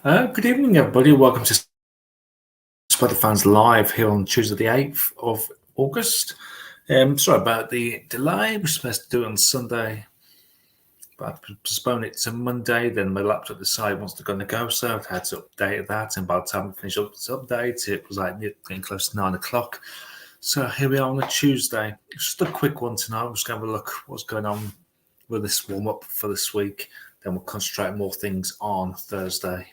Good evening, everybody. Welcome to Spider Fans Live here on Tuesday, the 8th of August. Sorry about the delay. We're supposed to do it on Sunday, but I had to postpone it to Monday. Then my laptop decided it wants to go, so I had to update that. And by the time I finished up this update, it was like getting close to 9 o'clock. So here we are on a Tuesday. It's just a quick one tonight. I'm just going to have a look what's going on with this warm up for this week. Then we'll concentrate more things on Thursday.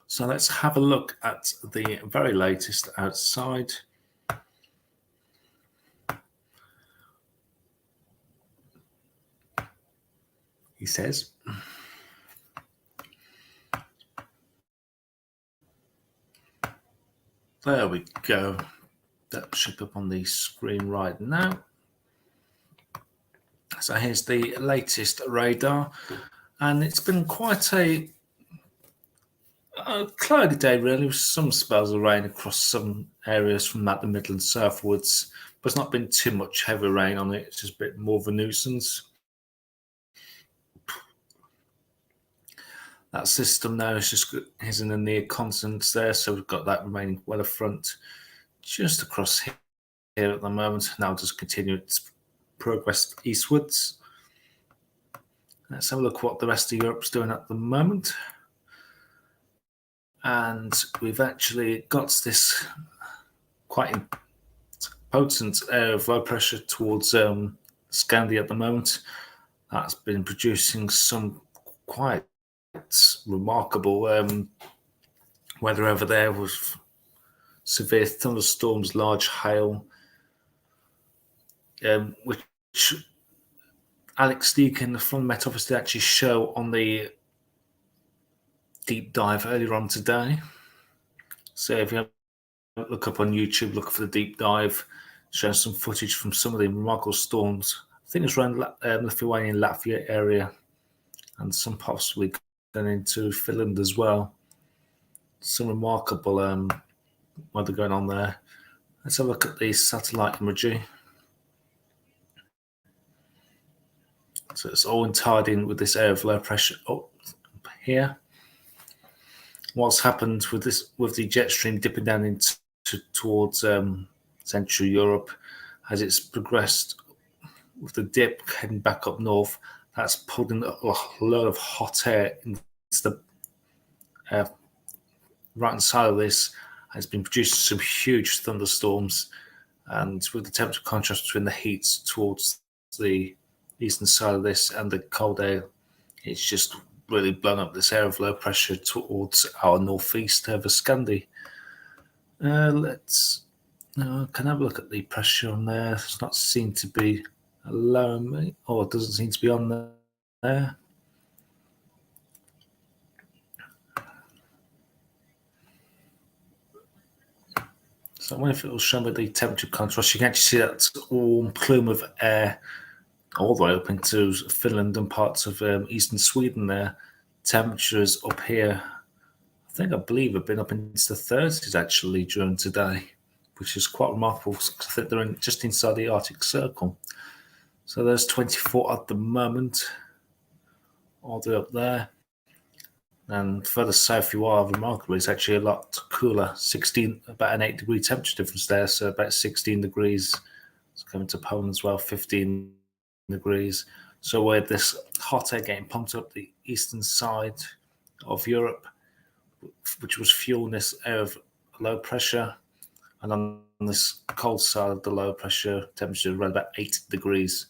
So let's have a look at the very latest outside. He says. There we go. That should be up on the screen right now. So here's the latest radar. And it's been quite a cloudy day, really, with some spells of rain across some areas from the Midlands southwards. But it's not been too much heavy rain on it. It's just a bit more of a nuisance. That system now is in the near continent there, so we've got that remaining weather front just across here at the moment. Now just continue its progress eastwards. Let's have a look what the rest of Europe's doing at the moment. And we've actually got this quite potent area of low pressure towards Scandi at the moment. That's been producing some quite remarkable weather over there with severe thunderstorms, large hail, which Alex Deacon from Met Office did actually show on the deep dive earlier on today. So if you look up on YouTube, look for the deep dive, showing some footage from some of the remarkable storms. I think it's around Lithuania and Latvia area, and some possibly going into Finland as well. Some remarkable weather going on there. Let's have a look at the satellite imagery. So it's all tied in with this area of low pressure up here. What's happened with the jet stream dipping down towards Central Europe as it's progressed with the dip heading back up north? That's pulled in a load of hot air into the right hand side of this. Has been producing some huge thunderstorms, and with the temperature contrast between the heat towards the eastern side of this and the cold air, it's just really blown up this area of low pressure towards our northeast over Scandi. Let's can I have a look at the pressure on there. It's not seen to be low, or it doesn't seem to be on there. So I wonder if it will show me the temperature contrast. You can actually see that warm plume of air all the way up into Finland and parts of eastern Sweden there. Temperatures up here, I believe have been up into the 30s actually during today, which is quite remarkable. I think they're just inside the Arctic Circle. So there's 24 at the moment, all the way up there. And further south you are, remarkably, it's actually a lot cooler. 16, about an 8-degree temperature difference there, so about 16 degrees. It's coming to Poland as well, 15 degrees. So where this hot air getting pumped up the eastern side of Europe, which was fueling this air of low pressure, and on this cold side of the low pressure, temperature around about 8 degrees.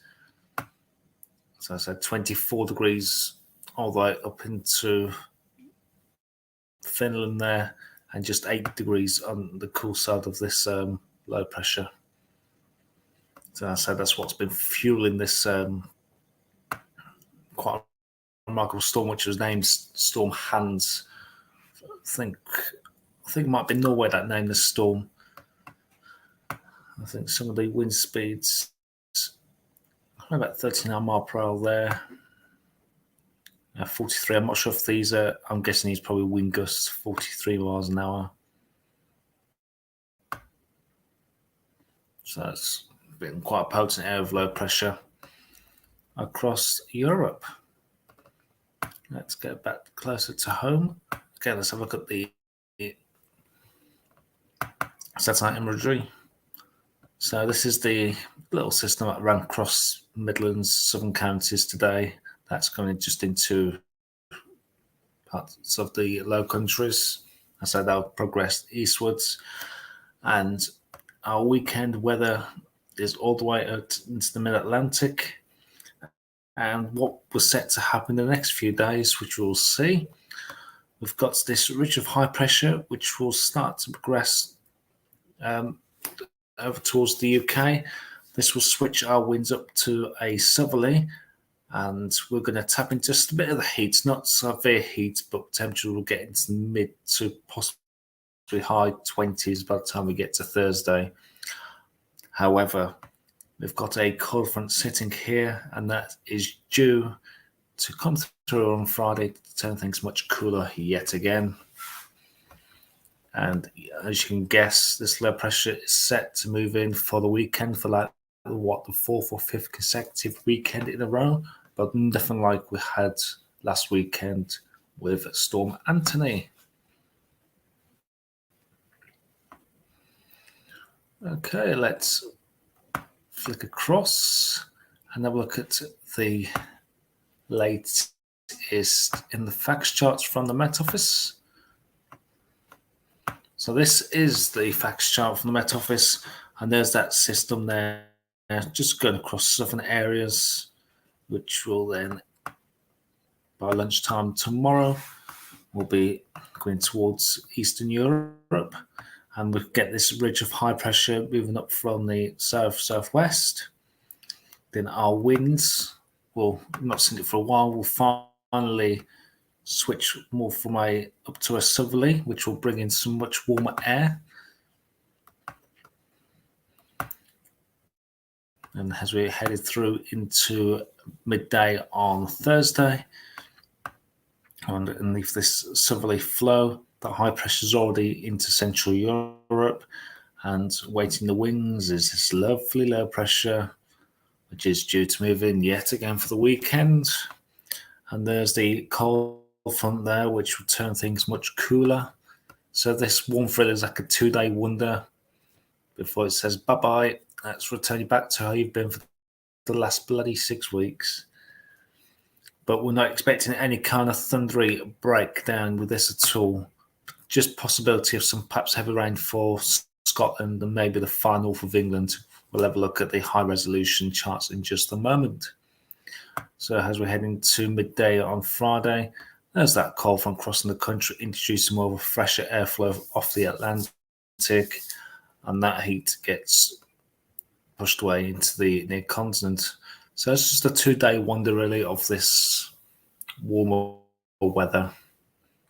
So I said 24 degrees all the way up into Finland there, and just 8 degrees on the cool side of this low pressure. So I said that's what's been fueling this quite remarkable storm, which was named Storm Hans. I think it might be Norway that named the storm. I think some of the wind speeds about 39 mile per hour there. 43. I'm not sure if these are. I'm guessing these probably wind gusts 43 miles an hour. So it's been quite a potent area of low pressure across Europe. Let's go back closer to home. Okay, let's have a look at the satellite imagery. So this is the little system that ran across Midlands, southern counties today. That's going just into parts of the Low Countries. I said they'll progress eastwards. And our weekend weather is all the way out into the mid-Atlantic. And what was set to happen in the next few days, which we'll see. We've got this ridge of high pressure, which will start to progress over towards the UK. This will switch our winds up to a southerly, and we're going to tap into just a bit of the heat, not severe heat, but temperature will get into the mid to possibly high 20s by the time we get to Thursday. However, we've got a cold front sitting here, and that is due to come through on Friday to turn things much cooler yet again. And as you can guess, this low pressure is set to move in for the weekend for the fourth or fifth consecutive weekend in a row, but nothing like we had last weekend with Storm Anthony. Okay, let's flick across and have a look at the latest in the FACS charts from the Met Office. So this is the FACS chart from the Met Office, and there's that system there, just going across southern areas, which will then, by lunchtime tomorrow, will be going towards Eastern Europe, and we get this ridge of high pressure moving up from the south-southwest. Then our winds, we've not seen it for a while, will finally switch more from up to a southerly, which will bring in some much warmer air. And as we're headed through into midday on Thursday, underneath this southerly flow, the high pressure is already into Central Europe, and waiting the winds is this lovely low pressure, which is due to move in yet again for the weekend. And there's the cold front there, which will turn things much cooler. So this warm frill is like a 2-day wonder before it says bye-bye. Let's return you back to how you've been for the last bloody 6 weeks. But we're not expecting any kind of thundery breakdown with this at all. Just possibility of some perhaps heavy rain for Scotland and maybe the far north of England. We'll have a look at the high resolution charts in just a moment. So as we're heading to midday on Friday, there's that cold front crossing the country, introducing more of a fresher airflow off the Atlantic, and that heat gets pushed away into the near continent. So it's just a 2-day wonder, really, of this warmer weather.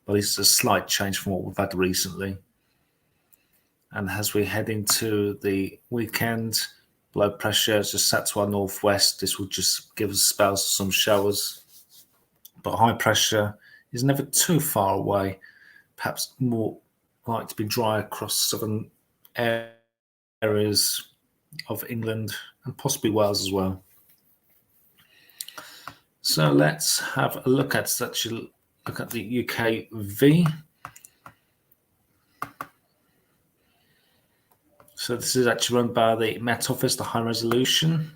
But it's a slight change from what we've had recently. And as we head into the weekend, low pressure is just set to our northwest. This will just give us spells of some showers. But high pressure is never too far away. Perhaps more likely to be dry across southern areas of England and possibly Wales as well. So let's have a look at the UKV. So this is actually run by the Met Office, the high resolution.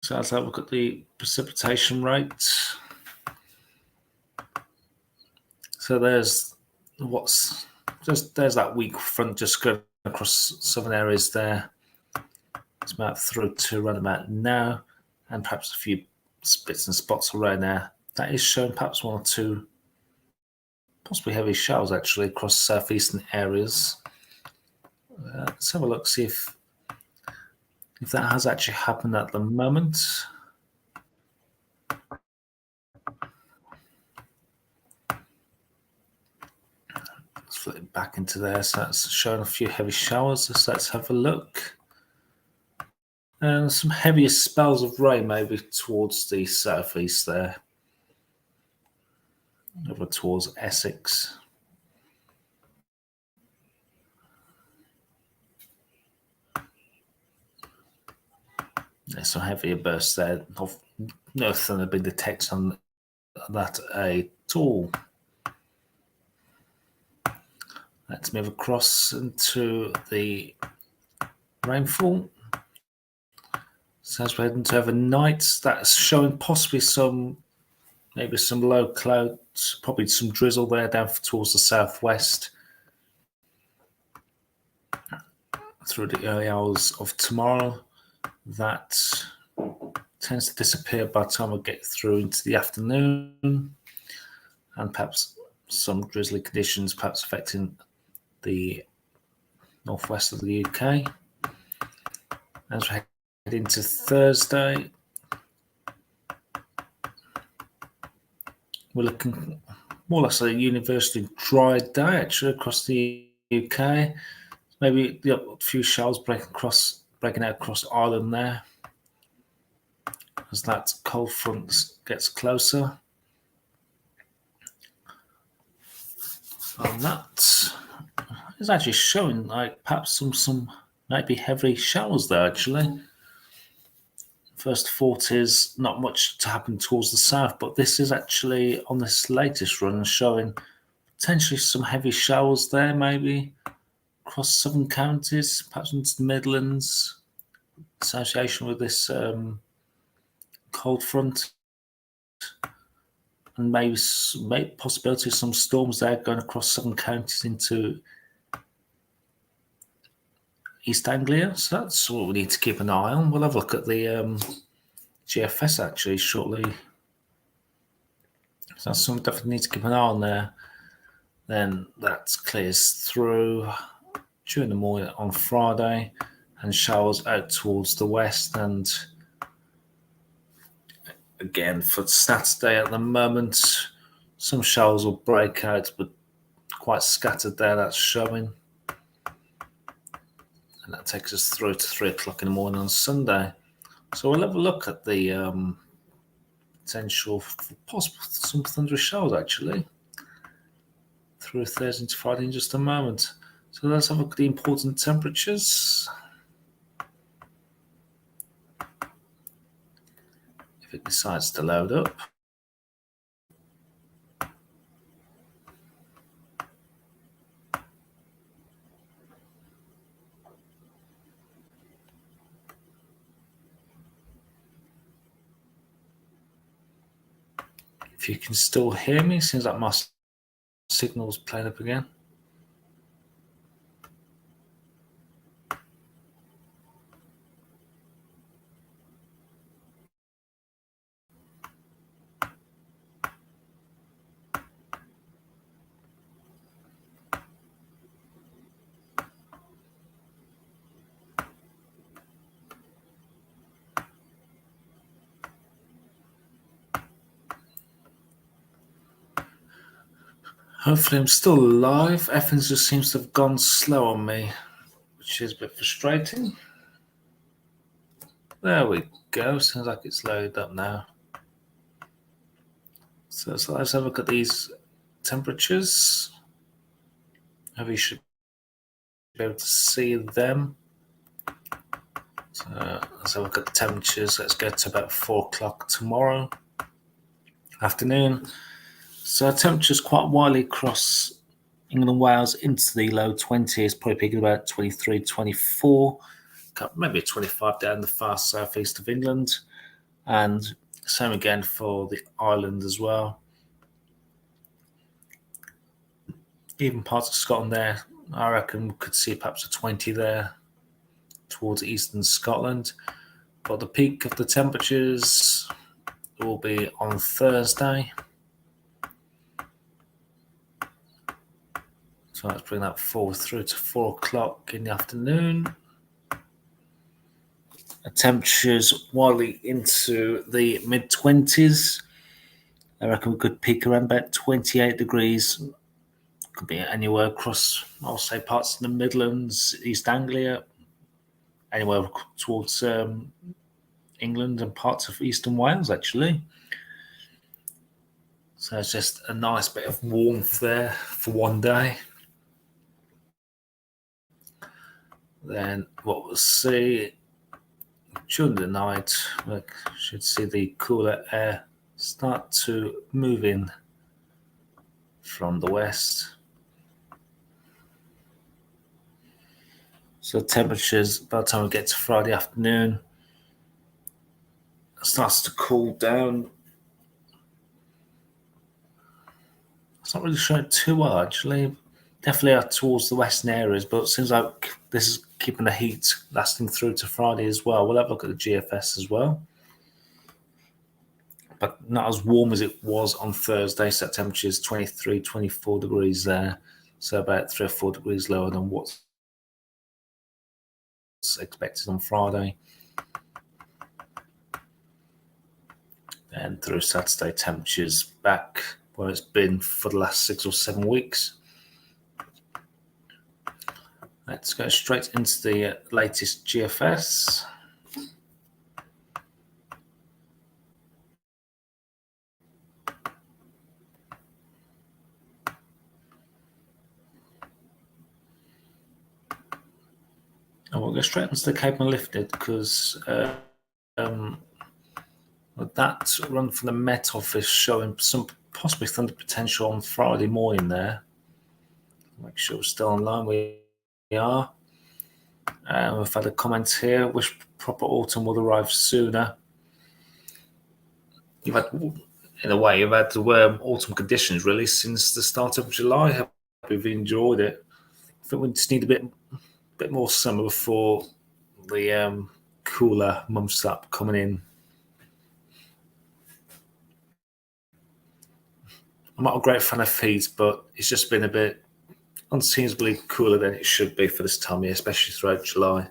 So let's have a look at the precipitation rates. So there's that weak front just going across southern areas there. It's mapped through to around about now, and perhaps a few spits and spots around there. That is showing perhaps 1 or 2 possibly heavy showers actually across southeastern areas. Let's have a look, see if that has actually happened at the moment. Let's flip it back into there. So that's showing a few heavy showers. So let's have a look. And some heavier spells of rain maybe towards the southeast there. Over towards Essex. There's some heavier bursts there of nothing had been detected on that at all. Let's move across into the rainfall. So as we're heading to overnight, that's showing possibly maybe some low clouds, probably some drizzle there down towards the southwest through the early hours of tomorrow. That tends to disappear by the time we get through into the afternoon, and perhaps some drizzly conditions perhaps affecting the northwest of the UK. As we head into Thursday, we're looking more or less a universally dry day actually across the UK. Maybe a few showers breaking out across Ireland there as that cold front gets closer. And that is actually showing like perhaps some maybe heavy showers there actually. First thought is not much to happen towards the south, but this is actually on this latest run showing potentially some heavy showers there, maybe across southern counties, perhaps into the Midlands, association with this cold front, and maybe possibility of some storms there going across southern counties into East Anglia. So that's what we need to keep an eye on. We'll have a look at the GFS actually shortly. So that's something we definitely need to keep an eye on there. Then that clears through during the morning on Friday and showers out towards the west. And again, for Saturday at the moment, some showers will break out, but quite scattered there, that's showing. And that takes us through to 3 o'clock in the morning on Sunday. So we'll have a look at the potential for possible some thunderous showers actually through Thursday to Friday in just a moment. So let's have a look at the important temperatures. If it decides to load up. If you can still hear me, seems like my signal's playing up again. Hopefully I'm still alive. Everything just seems to have gone slow on me, which is a bit frustrating. There we go. Sounds like it's loaded up now. So let's have a look at these temperatures. Maybe you should be able to see them. So let's have a look at the temperatures. Let's go to about 4 o'clock tomorrow afternoon. So temperatures quite widely across England and Wales into the low 20s, probably peaking about 23, 24, maybe 25 down the far southeast of England. And same again for the island as well. Even parts of Scotland there, I reckon we could see perhaps a 20 there towards eastern Scotland. But the peak of the temperatures will be on Thursday. So let's bring that forward through to 4 o'clock in the afternoon. The temperatures widely into the mid-20s. I reckon we could peak around about 28 degrees. Could be anywhere across, I'll say, parts of the Midlands, East Anglia, anywhere towards England and parts of eastern Wales, actually. So it's just a nice bit of warmth there for one day. Then what we'll see, during the night, we should see the cooler air start to move in from the west. So temperatures, by the time we get to Friday afternoon, starts to cool down. It's not really showing too well, actually. Definitely out towards the western areas, but it seems like this is keeping the heat lasting through to Friday as well. We'll have a look at the GFS as well. But not as warm as it was on Thursday. So temperatures 23, 24 degrees there. So about 3 or 4 degrees lower than what's expected on Friday. And through Saturday, temperatures back where it's been for the last 6 or 7 weeks. Let's go straight into the latest GFS. And we'll go straight into the Cape and Lifted because that run from the Met Office showing some possibly thunder potential on Friday morning there. Make sure we're still online. We are. We've had a comment here. Wish proper autumn would arrive sooner. You've had, in a way, you've had the autumn conditions really since the start of July. Hope you've enjoyed it. I think we just need a bit more summer before the cooler months up coming in. I'm not a great fan of heat, but it's just been a bit unseasonably cooler than it should be for this time of year, especially throughout July.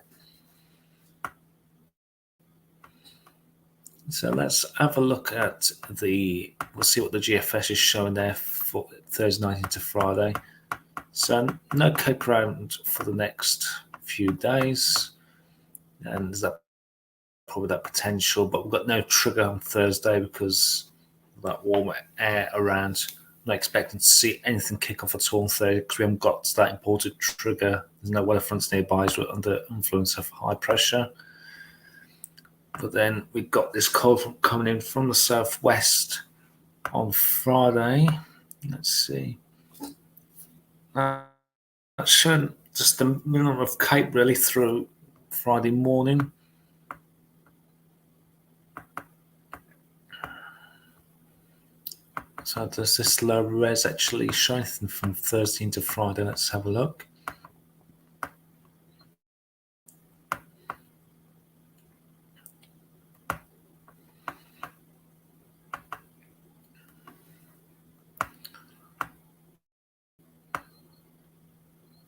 So let's have a look at we'll see what the GFS is showing there for Thursday night into Friday. So no Cape round for the next few days. And there's probably that potential, but we've got no trigger on Thursday because of that warmer air around. I'm not expecting to see anything kick off at all on Thursday because we haven't got that important trigger. There's no weather fronts nearby, so we're under influence of high pressure. But then we've got this cold front coming in from the southwest on Friday. Let's see. That's showing just the minimum of Cape really through Friday morning. So does this low res actually show anything from Thursday into Friday? Let's have a look.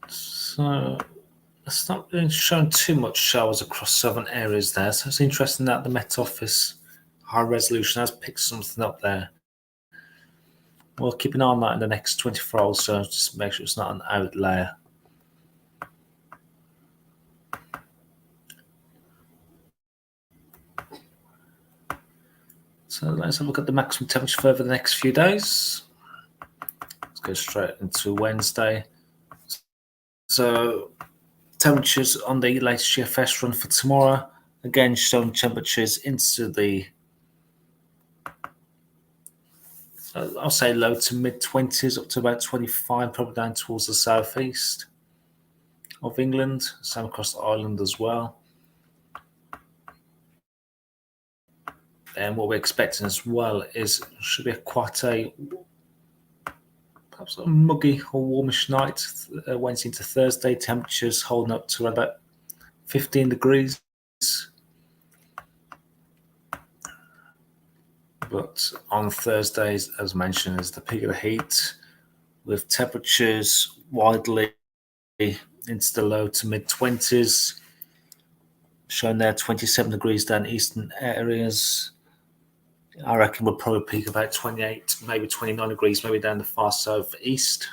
So it's not really showing too much showers across southern areas there. So it's interesting that the Met Office high resolution has picked something up there. We'll keep an eye on that in the next 24 hours, so just make sure it's not an outlier. So let's have a look at the maximum temperature for over the next few days. Let's go straight into Wednesday. So temperatures on the latest GFS run for tomorrow. Again, showing temperatures into the, I'll say low to mid 20s, up to about 25, probably down towards the southeast of England, same across the island as well. And what we're expecting as well should be perhaps a muggy or warmish night, Wednesday into Thursday. Temperatures holding up to about 15 degrees. But on Thursdays, as mentioned, is the peak of the heat, with temperatures widely into the low to mid 20s, showing there 27 degrees down eastern areas. I reckon we'll probably peak about 28, maybe 29 degrees, maybe down the far southeast.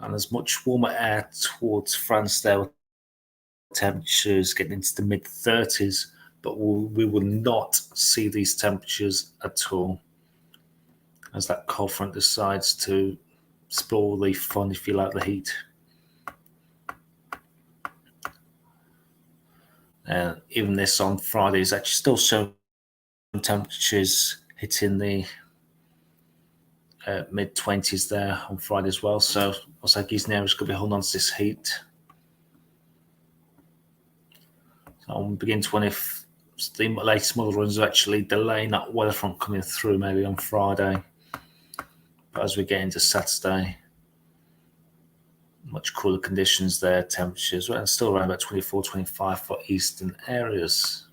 And there's much warmer air towards France there, with temperatures getting into the mid 30s. But we will not see these temperatures at all as that cold front decides to spoil the fun, if you like, the heat. Even this on Friday is actually still showing temperatures hitting the mid-20s there on Friday as well. So looks like Eastern areas could be holding on to this heat. So I'm beginning to wonder if the latest model runs are actually delaying that weather front coming through maybe on Friday. But as we get into Saturday, much cooler conditions there, temperatures, well, still around about 24, 25 for eastern areas.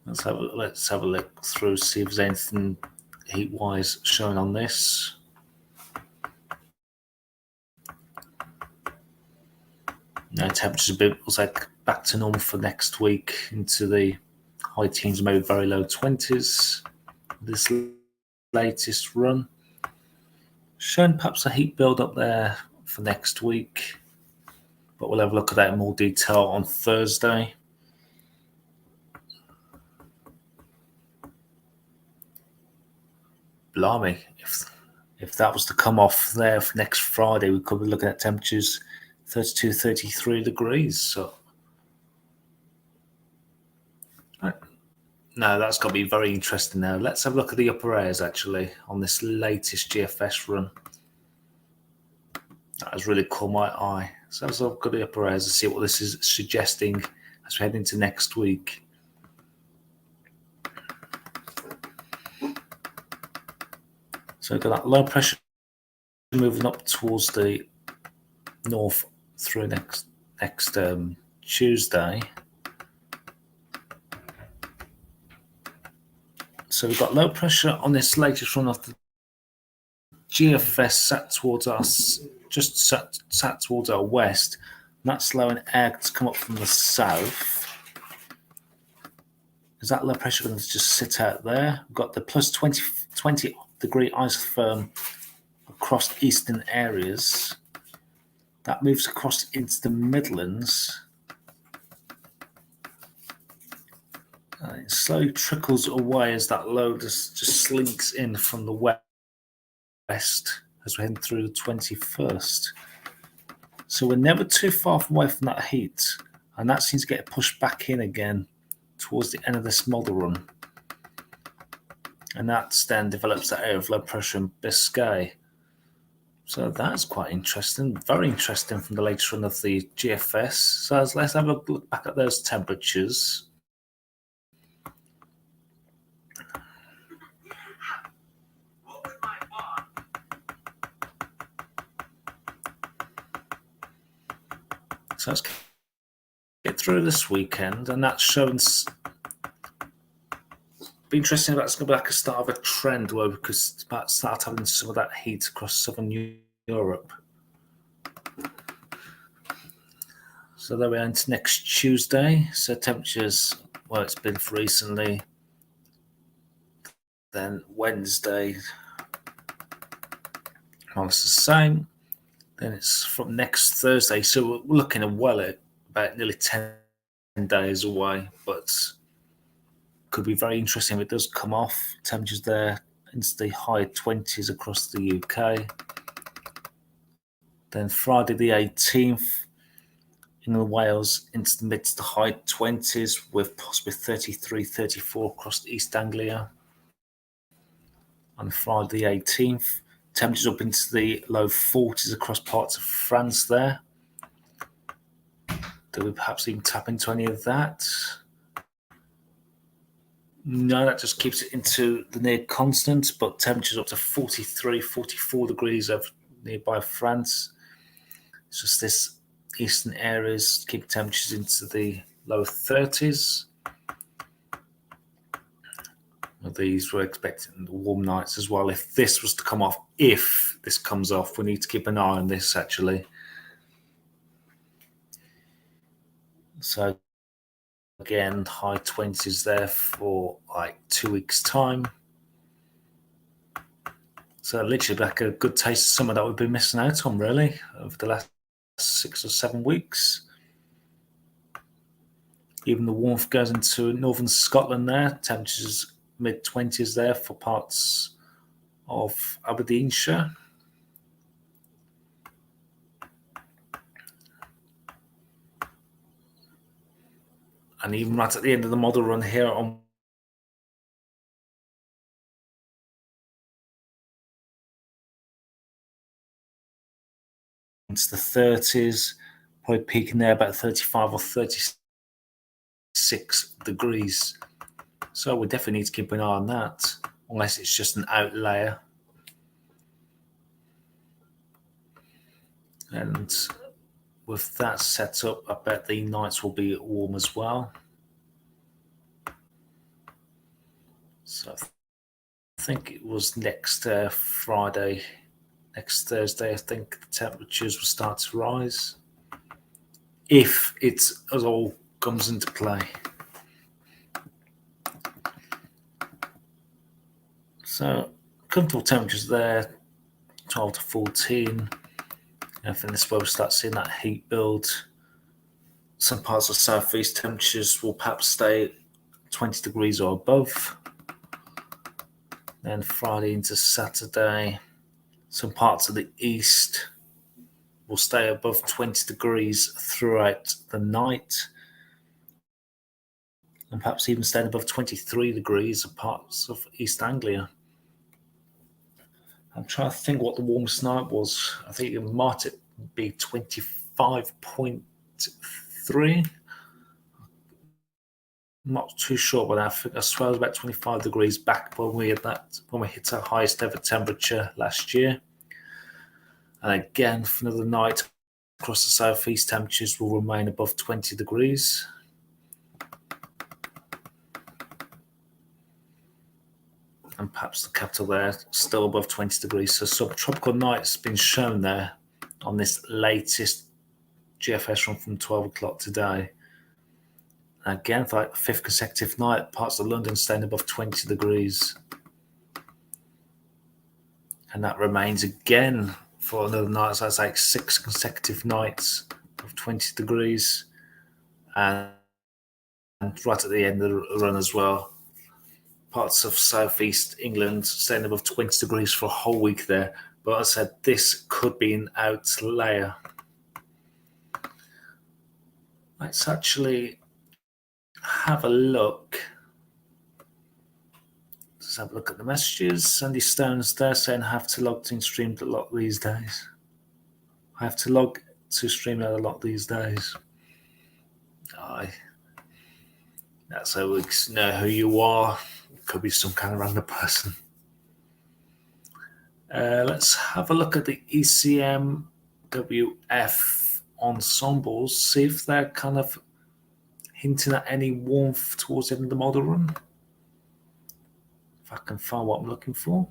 Let's have a look through, see if there's anything heat-wise shown on this. Now temperatures a bit looks like back to normal for next week into the high teens, maybe very low 20s. This latest run showing perhaps a heat build up there for next week, but we'll have a look at that in more detail on Thursday. Blimey, if that was to come off there for next Friday, we could be looking at temperatures 32, 33 degrees. So no, that's got to be very interesting now. Let's have a look at the upper airs actually on this latest GFS run. That has really caught my eye. So let's have a look at the upper airs and see what this is suggesting as we head into next week. So we've got that low pressure moving up towards the north through next Tuesday. So we've got low pressure on this latest run of the GFS sat towards us, just sat towards our west. And that's allowing air to come up from the south. Is that low pressure going to just sit out there? We've got the plus 20 degree isotherm across eastern areas. That moves across into the Midlands. It slowly trickles away as that low just slinks in from the west as we're heading through the 21st. So we're never too far away from that heat, and that seems to get pushed back in again towards the end of this model run. And that then develops that area of low pressure in Biscay. So that's quite interesting, very interesting from the latest run of the GFS. So let's have a look back at those temperatures. So let's get through this weekend, and that's showing. Be interesting if that's going to be like a start of a trend where we could start having some of that heat across southern Europe. So there we are into next Tuesday. So temperatures, well, it's been for recently. Then Wednesday, well, it's the same. Then it's from next Thursday. So we're looking at about nearly 10 days away, but could be very interesting if it does come off. Temperatures there into the high 20s across the UK. Then Friday the 18th, England Wales into the mid to high 20s with possibly 33, 34 across East Anglia. On Friday the 18th, temperatures up into the low 40s across parts of France there. Do we perhaps even tap into any of that? No, that just keeps it into the near constant, but temperatures up to 43, 44 degrees over nearby France. It's just this eastern areas keep temperatures into the low 30s. Well, these we're expecting warm nights as well. If this was to come off, if this comes off, we need to keep an eye on this actually. So again, high 20s there for like 2 weeks' time. So literally like a good taste of summer that we've been missing out on really over the last 6 or 7 weeks. Even the warmth goes into northern Scotland there. Temperatures mid-20s there for parts of Aberdeenshire. And even right at the end of the model run here on into the 30s, probably peaking there about 35 or 36 degrees. So we definitely need to keep an eye on that, unless it's just an outlier. And with that set up, I bet the nights will be warm as well. So I think it was next Friday, next Thursday, I think the temperatures will start to rise. If it all comes into play. So comfortable temperatures there, 12 to 14. I think this is where we start seeing that heat build. Some parts of southeast temperatures will perhaps stay 20 degrees or above. Then Friday into Saturday, some parts of the east will stay above 20 degrees throughout the night, and perhaps even staying above 23 degrees in parts of East Anglia. I'm trying to think what the warmest night was. I think it might be 25.3. I'm not too sure about that. I swear it was about 25 degrees back when we hit our highest ever temperature last year. And again, for another night across the southeast, temperatures will remain above 20 degrees. And perhaps the capital there still above 20 degrees. So subtropical nights been shown there on this latest GFS run from 12 o'clock today. And again, for like the fifth consecutive night, parts of London staying above 20 degrees. And that remains again for another night. So that's like 6 consecutive nights of 20 degrees. And right at the end of the run as well, parts of southeast England staying above 20 degrees for a whole week there. But as I said, this could be an outlier. Let's actually have a look. Let's have a look at the messages. Sandy Stone's there saying I have to log to Streamlit a lot these days. I have to log to Streamlit a lot these days. That's how we know who you are. Could be some kind of random person. Let's have a look at the ECMWF ensembles, see if they're kind of hinting at any warmth towards the end of the model run. If I can find what I'm looking for.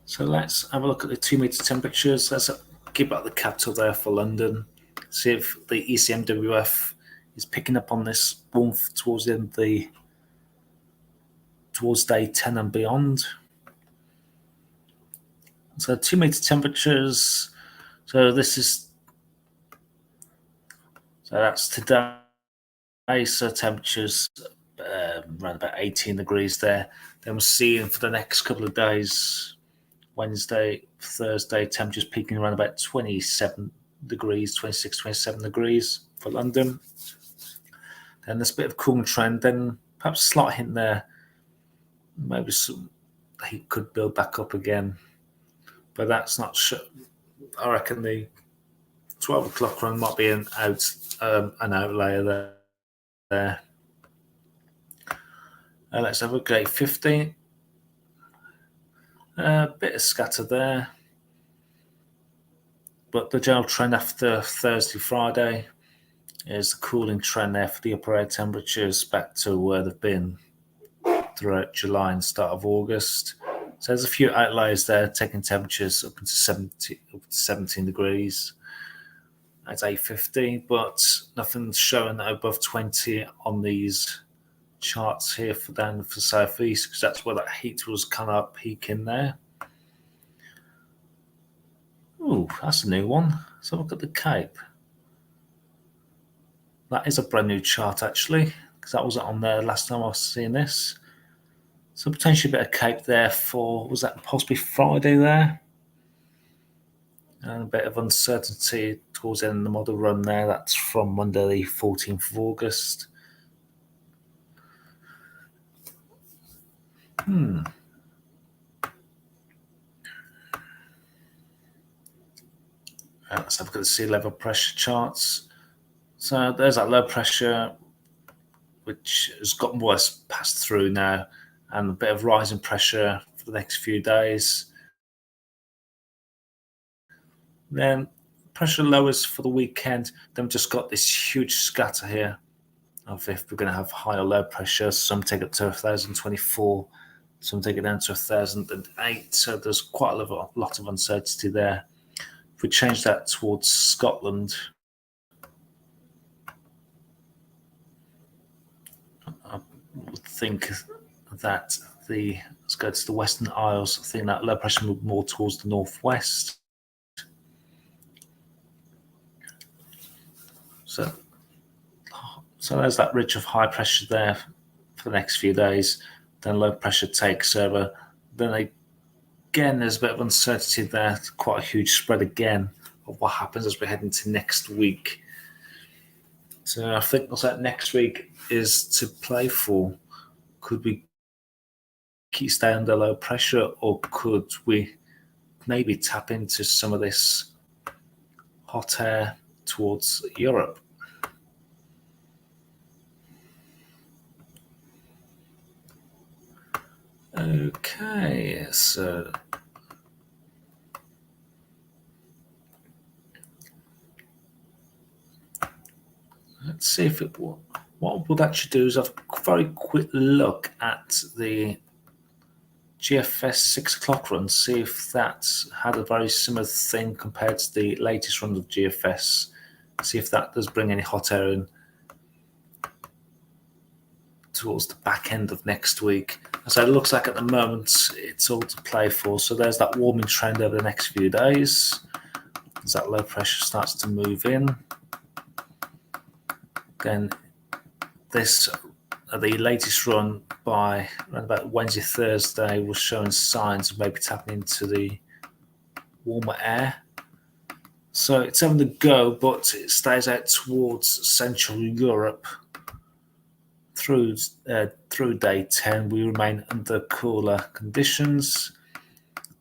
So let's have a look at the 2 meter temperatures. Let's keep out the capital there for London. See if the ECMWF is picking up on this warmth towards the end of towards day 10 and beyond. So 2 meter temperatures. So that's today. So temperatures around about 18 degrees there. Then we're seeing for the next couple of days, Wednesday, Thursday, temperatures peaking around about 27 degrees, 26, 27 degrees for London. Then there's a bit of cooling trend, then perhaps a slight hint there. Maybe some heat could build back up again. But that's not sure. I reckon the 12 o'clock run might be an outlier there. Let's have a look at 15. A bit of scatter there. But the general trend after Thursday, Friday is the cooling trend there for the upper air temperatures back to where they've been throughout July and start of August. So there's a few outliers there, taking temperatures up to 17 degrees. That's 8:15, but nothing's showing above 20 on these charts here for southeast, because that's where that heat was kind of peaking there. Ooh, that's a new one. So look at the Cape. That is a brand new chart actually, because that wasn't on there last time I was seeing this. So potentially a bit of cape there for, was that possibly Friday there? And a bit of uncertainty towards the end of the model run there. That's from Monday, the 14th of August. Let's have a look at the sea level pressure charts. So there's that low pressure, which has got more or less passed through now, and a bit of rising pressure for the next few days. Then pressure lowers for the weekend. Then we've just got this huge scatter here of if we're going to have high or low pressure. Some take it to 1,024, some take it down to 1,008. So there's quite a lot of uncertainty there. If we change that towards Scotland, I would think that let's go to the Western Isles. I think that low pressure moved more towards the northwest. So there's that ridge of high pressure there for the next few days. Then low pressure takes over. Then again, there's a bit of uncertainty there. Quite a huge spread again of what happens as we head into next week. So I think that next week is to play for. Could we stay under low pressure, or could we maybe tap into some of this hot air towards Europe? Okay, so let's see if it will. What we'll actually do is have a very quick look at the GFS 6 o'clock run, see if that's had a very similar thing compared to the latest run of GFS, see if that does bring any hot air in towards the back end of next week. So it looks like at the moment it's all to play for. So there's that warming trend over the next few days as that low pressure starts to move in. Then the latest run by around about Wednesday, Thursday was showing signs of maybe tapping into the warmer air. So it's having to go, but it stays out towards Central Europe through day 10. We remain under cooler conditions.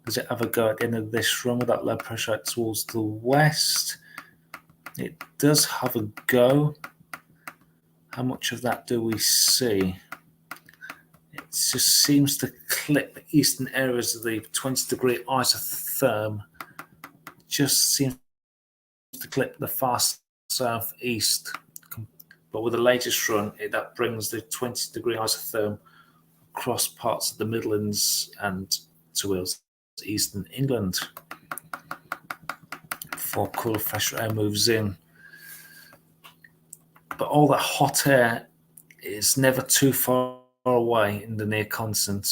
Does it ever go at the end of this run with that low pressure out towards the west? It does have a go. How much of that do we see? It just seems to clip the eastern areas of the 20-degree isotherm. Just seems to clip the far southeast. But with the latest run, that brings the 20-degree isotherm across parts of the Midlands and towards eastern England before cooler, fresher air moves in. But all that hot air is never too far away in the near continent.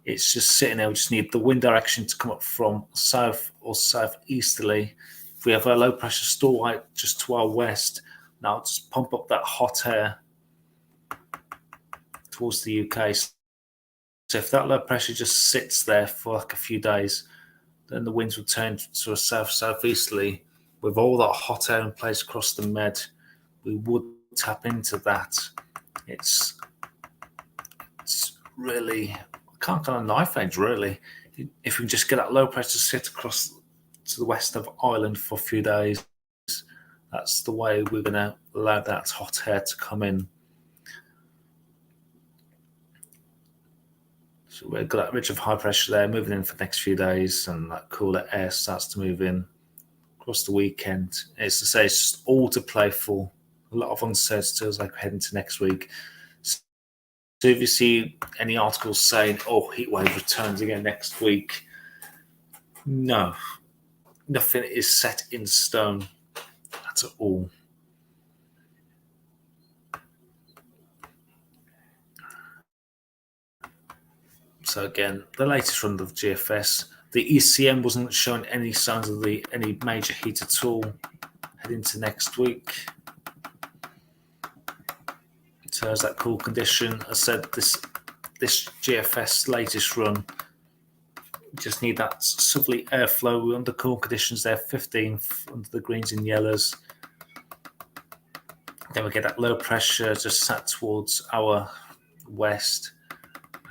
It's just sitting there. We just need the wind direction to come up from south or southeasterly. If we have a low pressure stalwart just to our west, now just pump up that hot air towards the UK. So if that low pressure just sits there for like a few days, then the winds will turn to a southeasterly. With all that hot air in place across the Med, we would tap into that. It's really, I can't go on a knife edge really. If we can just get that low pressure sit across to the west of Ireland for a few days, that's the way we're going to allow that hot air to come in. So we've got that ridge of high pressure there moving in for the next few days, and that cooler air starts to move in across the weekend. It's to say, it's just all to play for. A lot of uncertainty as I head into next week. So if you see any articles saying, "Oh, heat wave returns again next week," no, nothing is set in stone at all. So again, the latest run of GFS, the ECM wasn't showing any signs of any major heat at all. Head into next week. So there's that cool condition. I said this this GFS latest run. Just need that southerly airflow under cool conditions there, 15th under the greens and yellows. Then we get that low pressure just sat towards our west.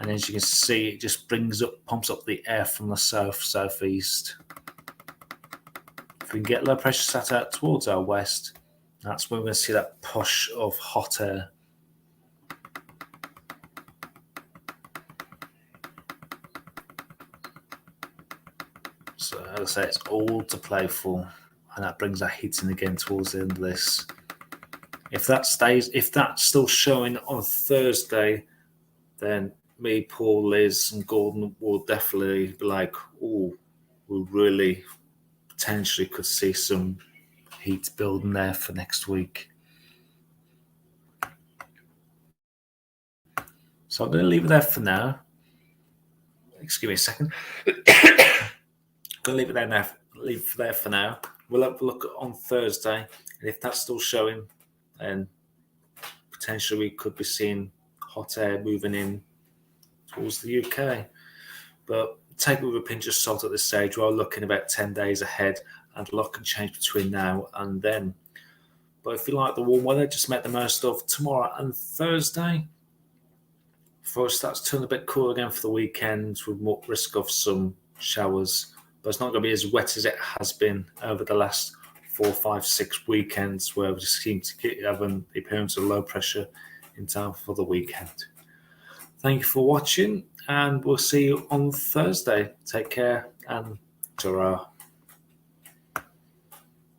And as you can see, it just pumps up the air from the southeast. If we can get low pressure sat out towards our west, that's when we're going to see that push of hot air. So as I say, it's all to play for, and that brings our heat in again towards the end of this. If that's still showing on Thursday, then me, Paul, Liz, and Gordon will definitely be like, oh, we really potentially could see some heat building there for next week. So I'm going to leave it there for now. Excuse me a second. Going to leave it there for now. We'll have a look on Thursday, and if that's still showing, then potentially we could be seeing hot air moving in towards the UK. But take it with a pinch of salt at this stage. We're looking about 10 days ahead, and a lot can change between now and then. But if you like the warm weather, just make the most of tomorrow and Thursday. Before it starts turning a bit cool again for the weekend, with more risk of some showers. But it's not going to be as wet as it has been over the last 4, 5, 6 weekends, where we just seem to keep having the appearance of low pressure in time for the weekend. Thank you for watching, and we'll see you on Thursday. Take care, and ta-ra.